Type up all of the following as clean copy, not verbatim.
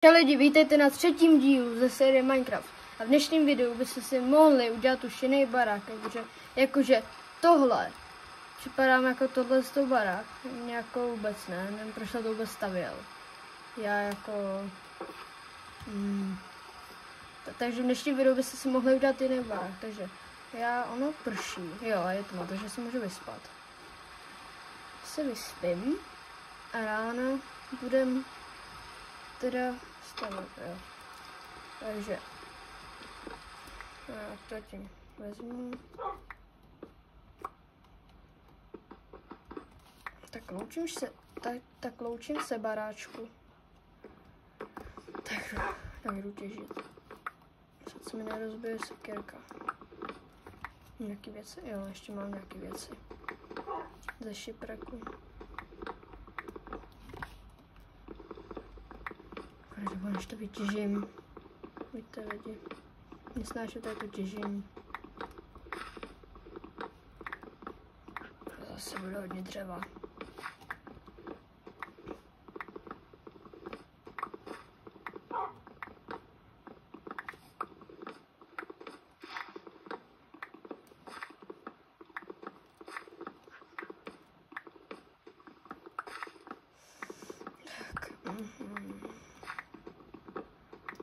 Čau lidi, vítejte na třetím dílu ze série Minecraft. A v dnešním videu byste si mohli udělat už jiný barák, jakože tohle. Připadám jako tohle z toho barák, nějakou vůbec ne, nevím proč jsem to vůbec stavěl. Já jako... Takže v dnešním videu byste si mohli udělat jiný barák, takže ono prší, jo a je tma, takže se můžu vyspat. Se vyspím a ráno budem teda stavět, jo. Takže já to tím vezmu. Tak loučím se baráčku. Tak jdu těžit. Co mi nerozbije sekérka. Nějaký věci? Jo, ještě mám nějaký věci. Ze šipreku. Než to vytěžím. Víte lidi. Nesnášu tady to těžení. Zase bude hodně dřeva.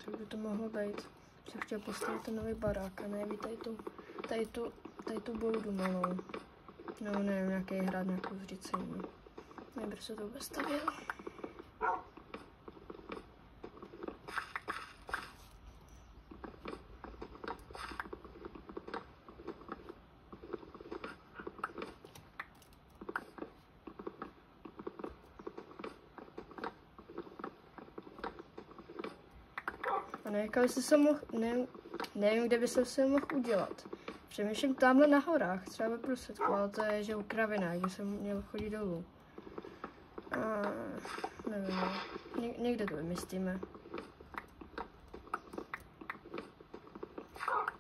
Tak by to mohlo být. Jsem chtěl postavit ten nový barák a ne, tady tu boudu malou. No nevím, nějaký hrad, nějakou zřícení. Nevím, se to vůbec stavěl. A nevím, kde by se mohl udělat. Přemýšlím tamhle na horách, třeba ve prostředku, ale to je, že u kravinách, kde jsem měl chodit dolů. A nevím, no. Někde to vymyslíme.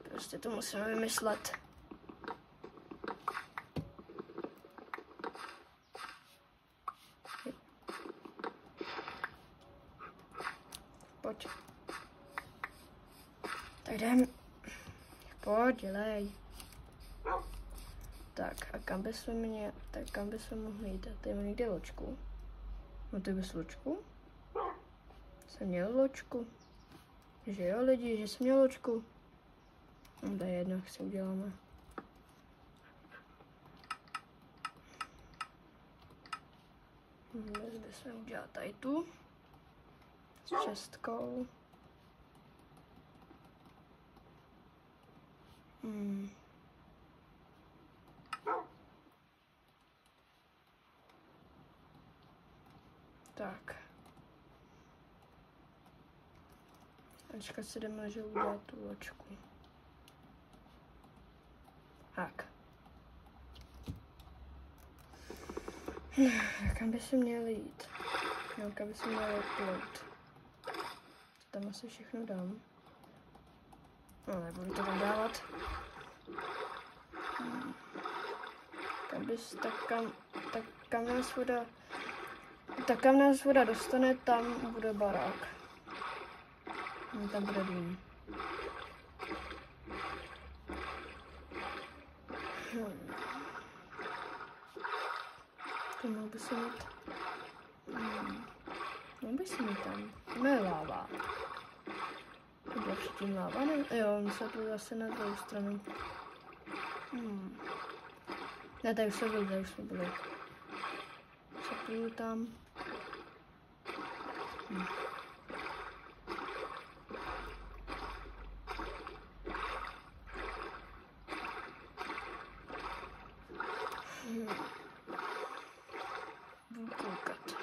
Prostě to musíme vymyslet. Pojď. Tak jdem. Pojď, dělej. Tak a kam bychom mohli jít? Tady mám někde loďku. No ty bys loďku? Jsem měl loďku. Že jo lidi, že jsem měl loďku. No to je jedno, jak si uděláme. Dnes bychom udělat tady tu. S čestkou. Tak. Ačka si jdeme, že udělat tu loďku. Tak. Kam by se měli jít? No, kam by se měli plout? Tam asi všechno dám. No, nebudu to tam dávat. Kam nás voda dostane, tam bude barák. Tam bude dům. To mohl by se mít. Mohl by se mít tam. No je láva. To byla předtím láva, ne? Jo, on se tu zase na druhou stranu. Ne, tady už jsme byli. Zapiju tam. Budu koukat.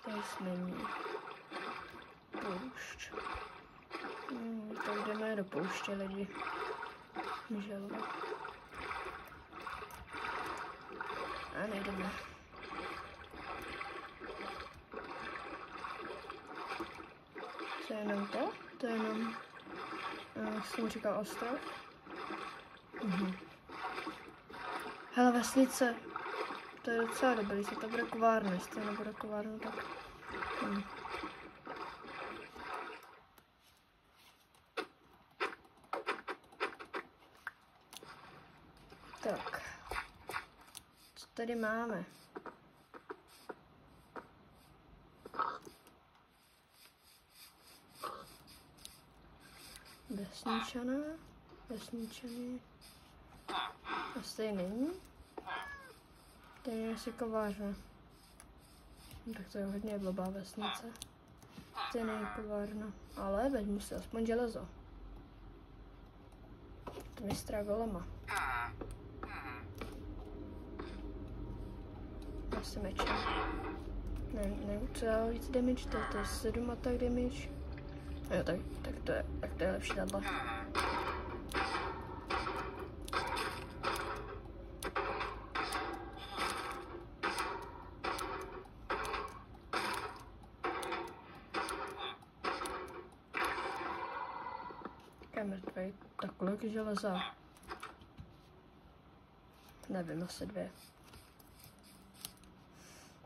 Tady jsme ní. Poušť. Tak jdeme do pouště lidi. Želva. A nejdeme. To je jenom to? To je jenom, jak jsem říkal, ostrov. Hele, vesnice. to je docela dobrý, se to bude kovárna, jestli to nebude kovárna, tak... Tak, co tady máme? Vesničany, asi není. To je asi kovárna. Tak to je hodně blbá vesnice. To není kovárna, ale vezmu si aspoň železo. To mistra golema. Asi mečem. Ne, co dá víc damage, to je 7 attack damage. Jo, tak to je lepší tato. Je mrtvej. Tak kolik železa? Nevím, asi 2.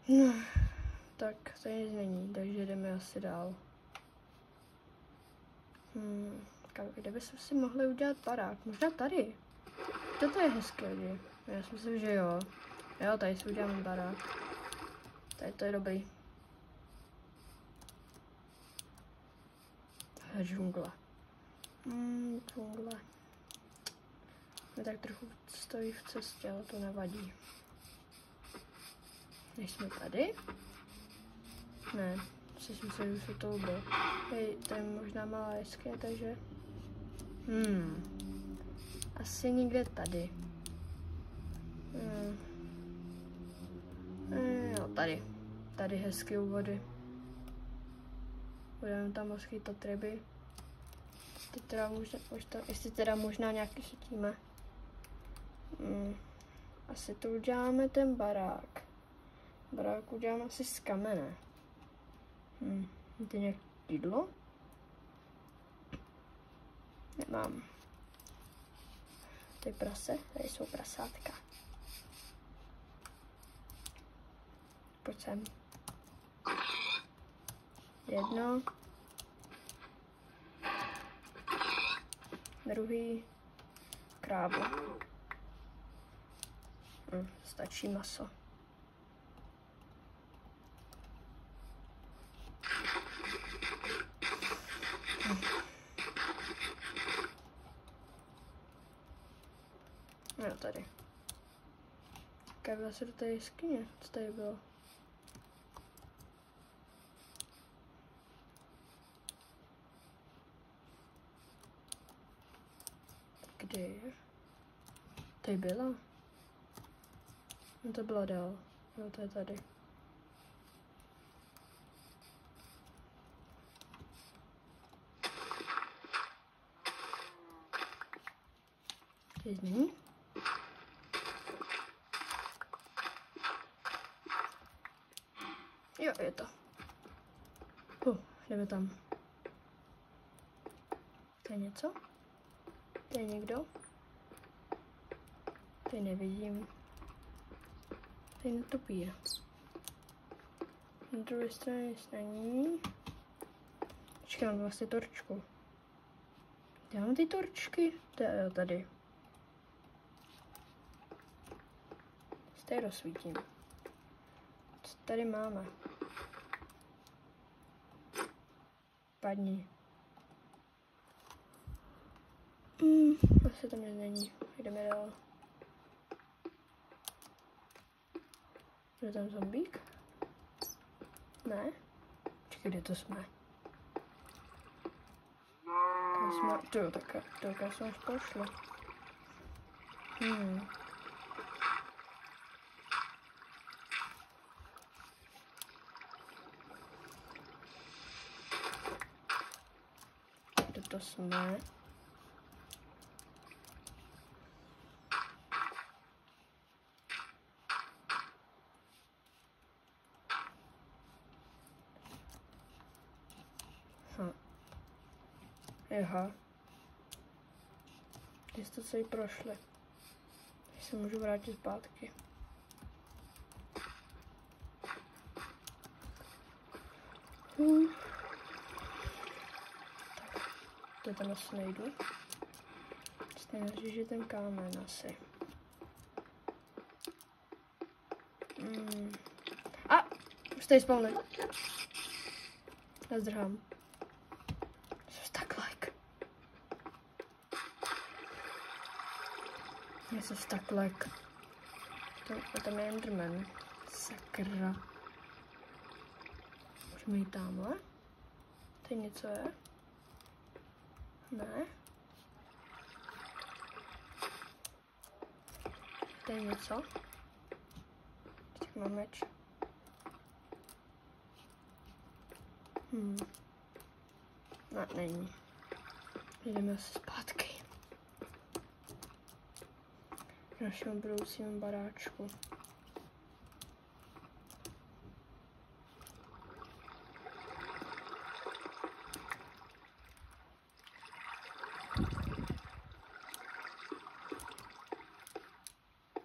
No, tak to nic není, takže jdeme asi dál. Kde bychom si mohli udělat barák? Možná tady. Toto je hezké lidi. Já si myslím, že jo. Jo, tady si uděláme barák. Tady to je dobrý. Džungle. Džungle. Mě tak trochu stojí v cestě, ale to nevadí. Než jsme tady? Ne, si myslím, že se to ubil. Hej, to je možná malá jeskyně, takže... Asi někde tady. Jo, tady. Tady hezky u vody. Budeme tam rozchytat ryby. Jestli teda možná nějaký chytíme. Asi tu uděláme ten barák. Barák uděláme asi z kamene. Máte nějaké jídlo? Nemám. Tady prase, tady jsou prasátka. Pojď sem. Jedno. Druhý. Krávu. Stačí maso. Jo, tady. Jaká byla se do té jeskyně? Co tady bylo? Kde je? Tady byla? No to bylo dál. Jo, to je tady. Tady není? Jo, je to. Jdeme tam. To je něco? To je někdo? Tady nevidím. Tady netopí. Na druhé straně nic není. Počkej, mám vlastně torčku. Kde mám ty torčky? To je tady. Tady rozsvítím. Co tady máme? Padni. Asi tam nic není. Jdeme dál. Je tam zombík? Ne? Počkej, kde to jsme? Tady jsme... Jo, tak jsme už pošli. Kde to jsme? Aha. Když to celý prošli. Teď se můžu vrátit zpátky. To tam asi nejdu. Stejně, že ten kámen asi. A! Už tady spawny. Já zdrhám. Just tak like. Něco tak like. Tam je Enderman. Sakra. Můžeme jít tamhle? Tady něco je? Ne. Tady něco? Tak mám meč. Ne, není. Jdeme asi zpátky. K našemu budoucímu baráčku.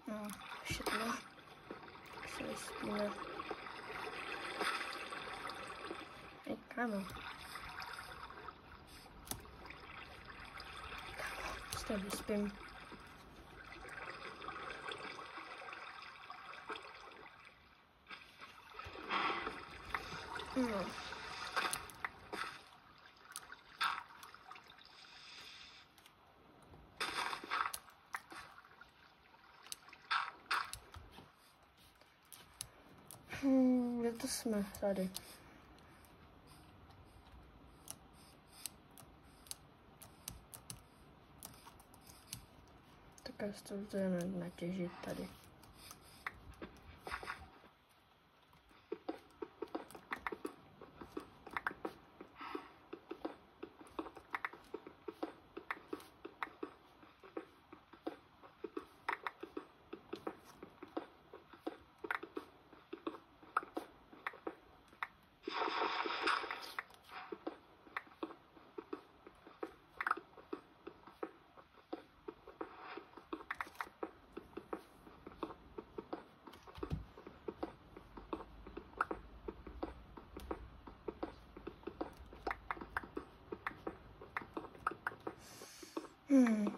No, všechno. Se vyspíme. Hej, kámo. Se vyspím. No. Kde to jsme tady? Tak já to jdeme natěžit tady.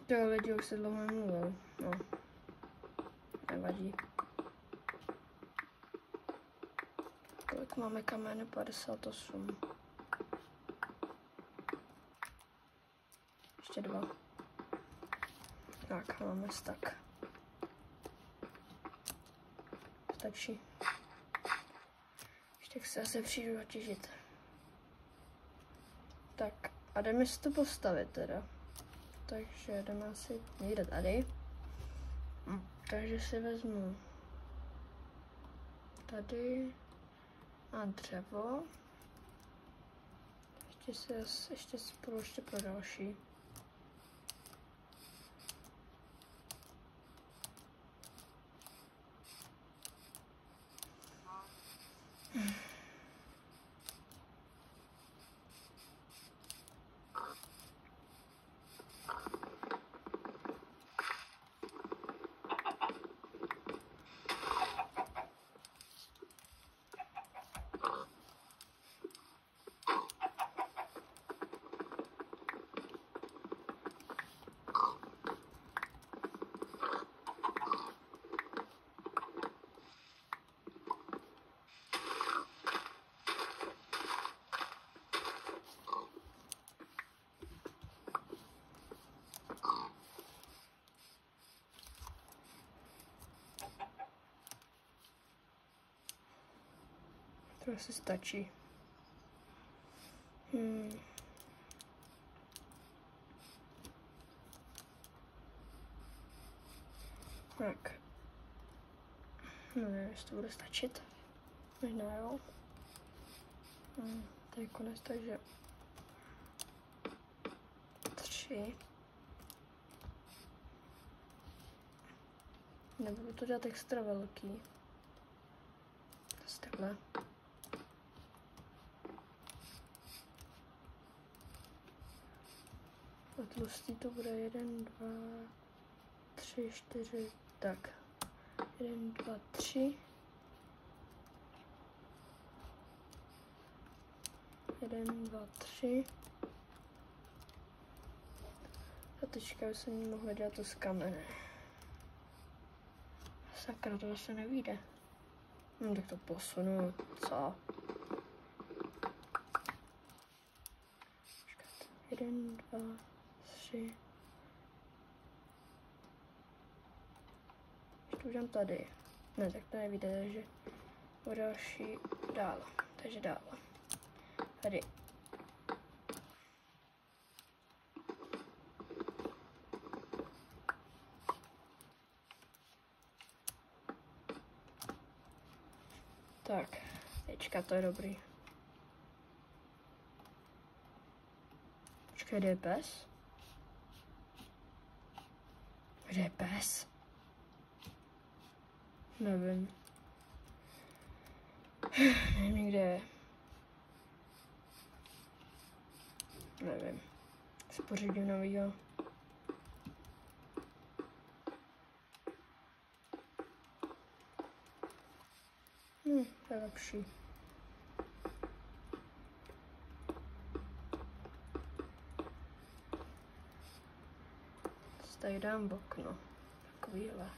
To lidi už se dlouho nemluvil. No. Nevadí. Kolik máme kamene? 58. Ještě 2. Tak, máme stack. Stačí. Ještě se asi přijdu zatěžit. Tak, a jdeme si to postavit teda. Takže jdeme asi někde tady. Takže si vezmu tady a dřevo. Ještě si půjdu ještě pro další. To asi stačí. Tak. Nevím, jestli to bude stačit. Možná jo. To je konec, takže 3. Nebudu to dělat extra velký. Asi takhle. A tlustý to bude 1, 2, 3, 4, tak. 1, 2, 3. 1, 2, 3. A teďka by se mi mohla dělat to z kamene. Sakra, to se nevíde. No, tak to posunu, co? 1, 2, 3. Ještě udělám tady. Ne, tak to nevíde, takže o další dál. Takže dál. Tady. Tak, teďka to je dobrý. Počkej, kde je pes? Kde je pes? Nevím. Nevím, kde je. Nevím. Si pořídím novýho. To je lepší. Tady dám v okno. Takovýhle.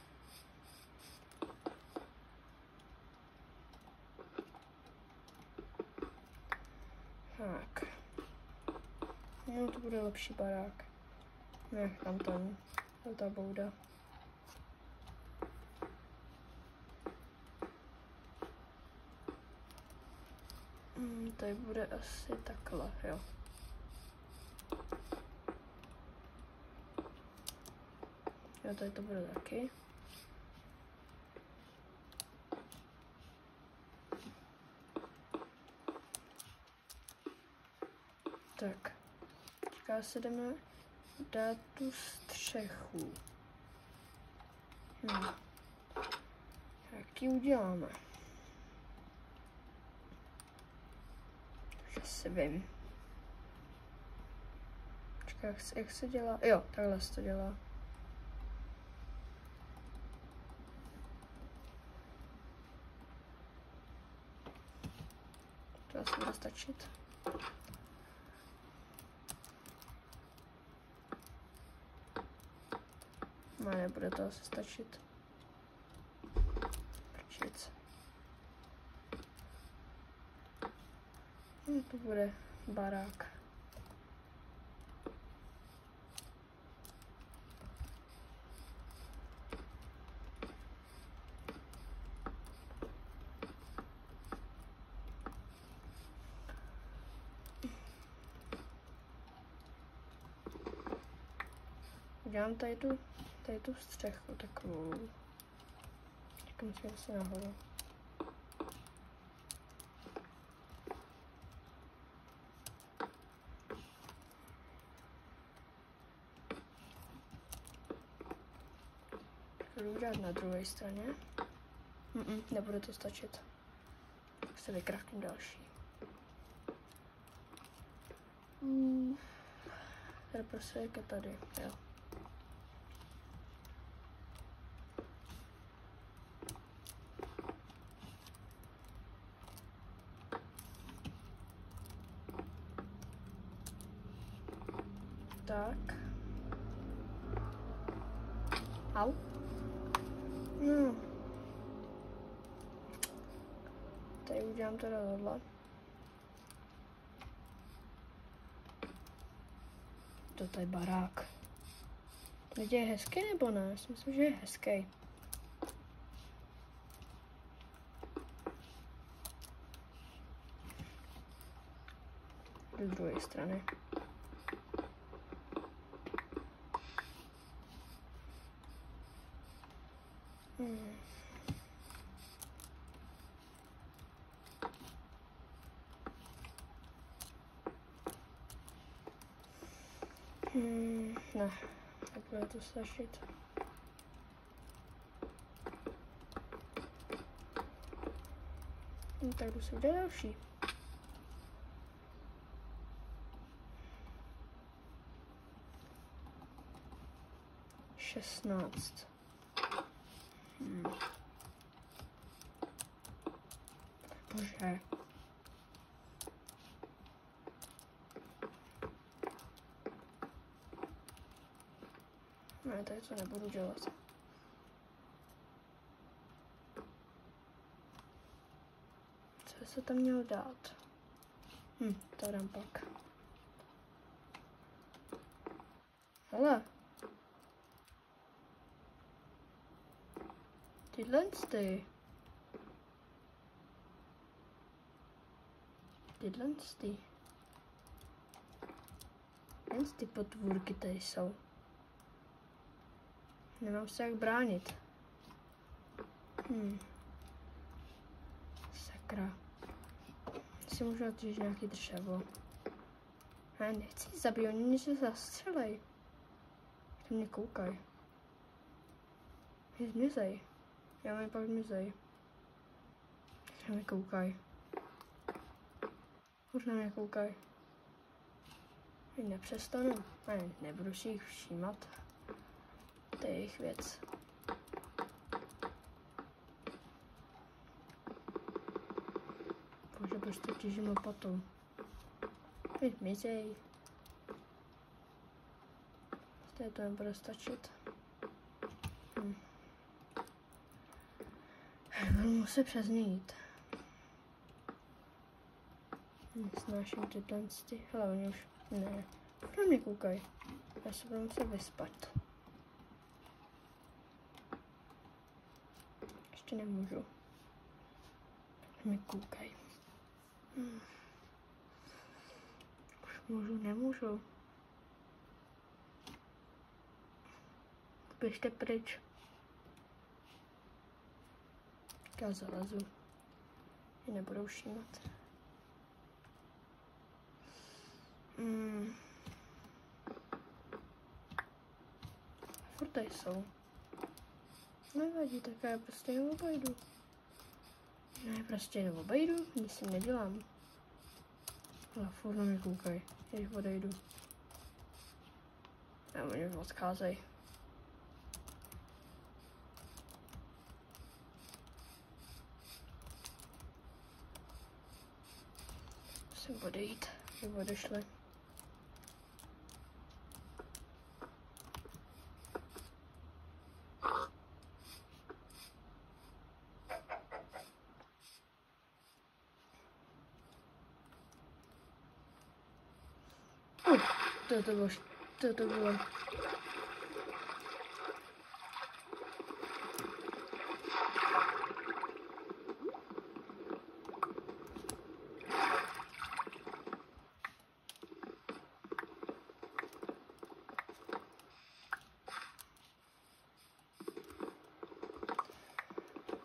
Tak. No, to bude lepší barák. Ne, tam ta bouda. Tady bude asi takhle, jo. Jo, tady to bude taky. Tak. Teďka si jdeme dát tu střechu. Jak ji uděláme? Už asi vím. Počkej, jak se dělá? Jo, takhle se to dělá. To asi bude stačit. No, nebude to asi stačit. Prčic. To bude barák. Udělám tady tu střechu takovou. Teďka musím zase nahoru. Budu udělat na druhé straně. Nebude to stačit. Tak se vykraftím další. Tady prostě jak je tady, jo. Tak. Au. No. Tady udělám teda tohle. To je barák. Teď je hezký nebo ne? Já si myslím, že je hezký. Do druhé strany. Ne, nebude to stačit. Tak jdu si udělat další. Šestnáct. Bože. Ne, tady to nebudu dělat. Co se tam mělo dát? To dám pak. Hele. Tyhle ty. Jen ty potvůrky tady jsou. Nemám se jak bránit. Sakra. Si můžu otříct nějaký dřevo. Já nechci zabít, oni mě se zastřelej. Ty mě koukaj. Mě zmizej. Já mě pak zmizej. Já mě koukaj. Už na mě koukaj. Nepřestanu. Nebudu si jich všímat. To je jejich věc. Bože, prostě těžím lopatou. Mizej. Tady to nebude stačit. Budu muset přes ně jít. Nesnáším ty tanci. Hele, oni už... Ne. Na mě koukaj. Já se budu muset vyspat. Ještě nemůžu. Na mě koukaj. Už můžu, nemůžu. Běžte pryč. Já zalezu. Je nebudou všímat. Furt tady jsou. Nevadí, tak já prostě jenom obejdu. Ne, prostě jenom obejdu, nic si nedělám. Ale furt na mě koukaj, když odejdu. A oni už odcházejí. Musím odejít, že odešli. To bylo.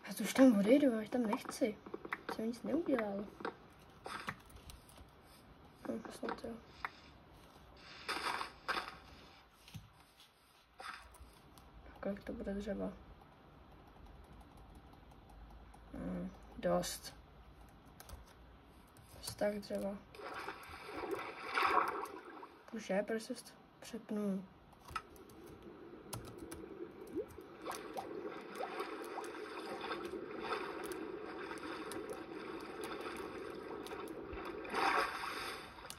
Já to už tam odejdu, až tam nechci. Jsem nic neudělal. Snad jo. Kolik to bude dřeva? Dost. Tak dřeva. Bože, proč se přepnu?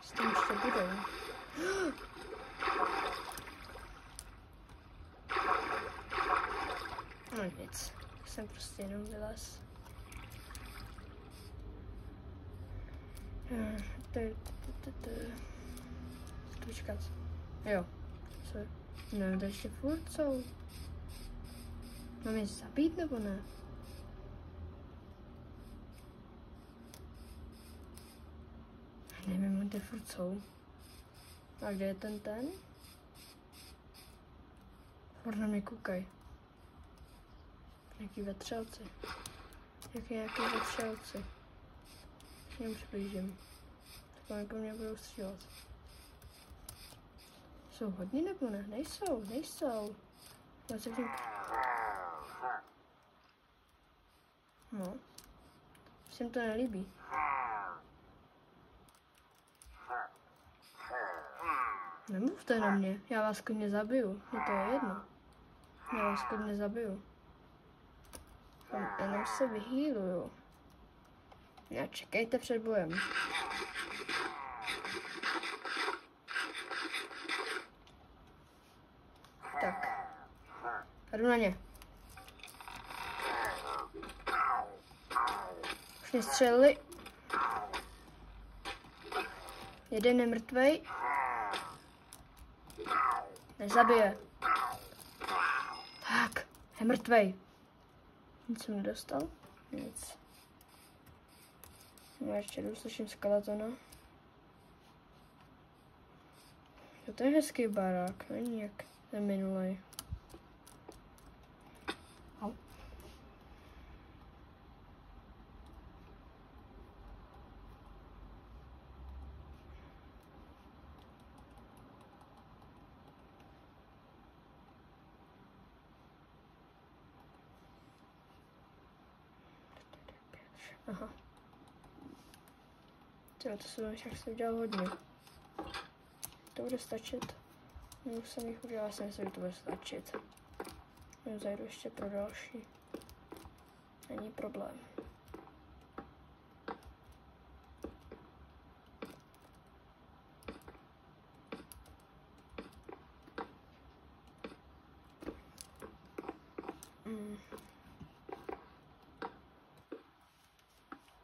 S tím ještě budou. No nic, jsem prostě jenom vylez. Počkat. Jo. Co? Ne, to ještě furt jsou. Mám je zabít nebo ne? Nevím, kde furt jsou. A kde je ten? Furt na mě koukaj. Nějaký vetřelci. Nějaký vetřelci. K něm přiblížím. Tak oni po mě budou střílet. Jsou hodní nebo ne? Nejsou. Já se tím... No. Se jim to nelíbí. Nemluvte na mě, já vás klidně zabiju. Mně to je jedno. Já vás klidně zabiju. Jenom se vyhýluju. Já čekejte před bojem. Tak. A jdu na ně. Už mě střelili. Jeden je mrtvej. Nezabije. Tak, je mrtvej. Nic jsem nedostal? Nic. Já ještě jdu, slyším skeletona. To je hezký barák, není jak ten minulej. Au. Aha. Tyjo, to jsem však si udělal hodně. To bude stačit. Už jsem jich udělal, já si myslím, že to bude stačit. Já zajdu ještě pro další. Není problém.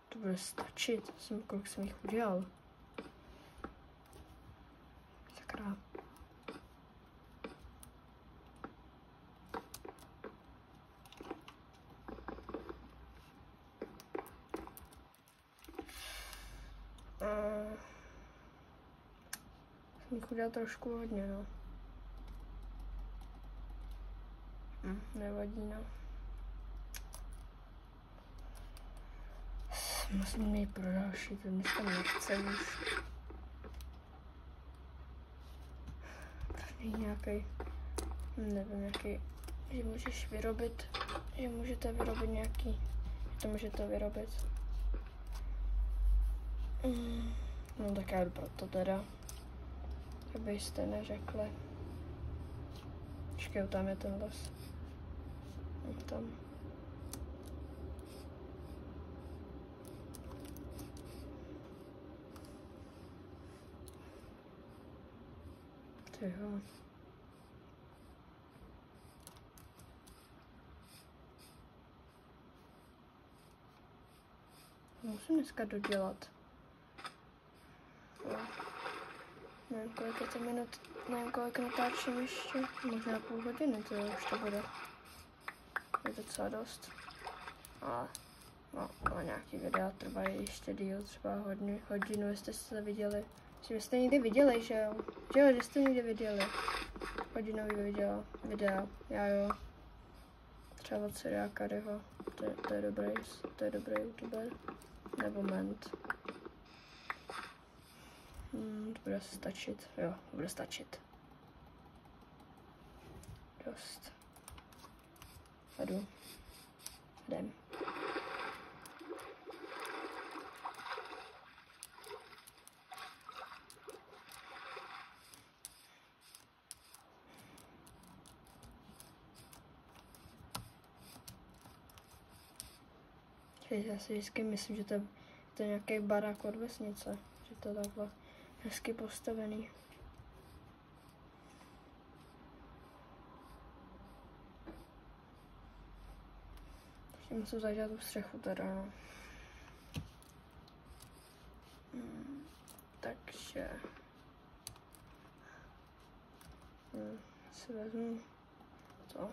To bude stačit. Kolik jsem jich udělal. Sakra. Jsem jich udělal trošku hodně, no. Nevadí, no. Musím mít pro další, to dneska nechce už. První nějaký, nevím, nějaký, že můžeš vyrobit, že můžete vyrobit nějaký, že to můžete vyrobit. No tak já jdu pro to teda, abyste neřekli. Počkej, tam je ten les. Tam. Tyjo. Musím dneska dodělat. No. Nevím, kolik je to minut, nevím, kolik natáčím ještě. Možná půl hodiny, to už to bude. Je docela dost. Ale nějaký videa trvají ještě díl, třeba hodinu, jestli jste to viděli. Že jste někdy viděli, že jo? Že jste někdy viděli. Hodinový videa, já jo. Třeba od Syria Karyho, to je dobrý youtuber. Nebo Ment. To bude stačit, jo, bude stačit. Dost. Jdem. Já si vždycky myslím, že to je nějaký barák od vesnice, že to je takhle hezky postavený. Ještě musím zažít tu střechu teda, no. Takže si vezmu to.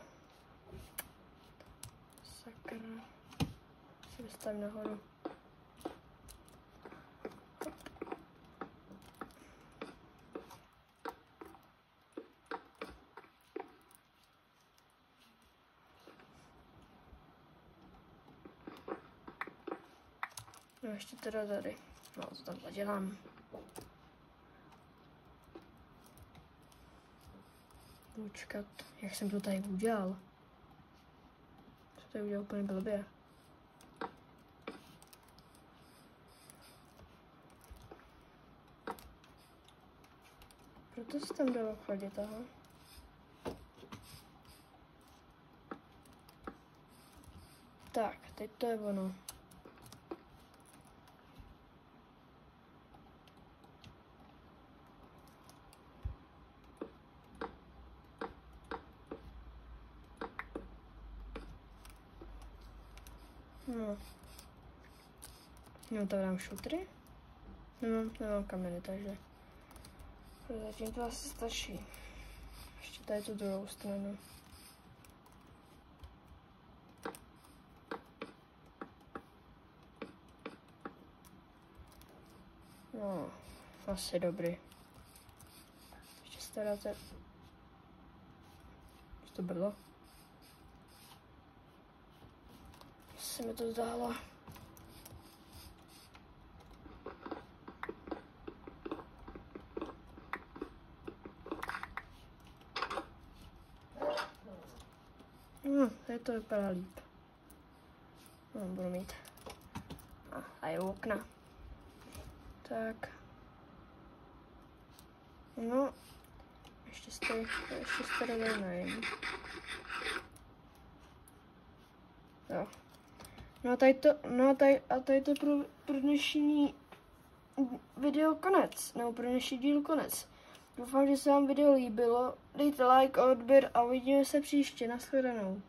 Sakra. Si vystavím nahoru. No ještě teda tady. No to takhle dělám. Počkat, jak jsem to tady udělal? Co tady udělal úplně blbě? Proto se tam dalo chodit, aha. Tak, teď to je ono. No to dám šutry. Nemám kameny, takže zatím to asi stačí. Ještě tady tu druhou stranu. No, asi dobrý. Ještě staráte. Co to bylo? Se mi to zdálo. Tady to vypadá líp. Budu mít. A je okna. Tak. No. Ještě tady najím. Jo. No a tady to pro dnešní video konec. Nebo pro dnešní díl konec. Doufám, že se vám video líbilo. Dejte like a odběr a uvidíme se příště. Nashledanou.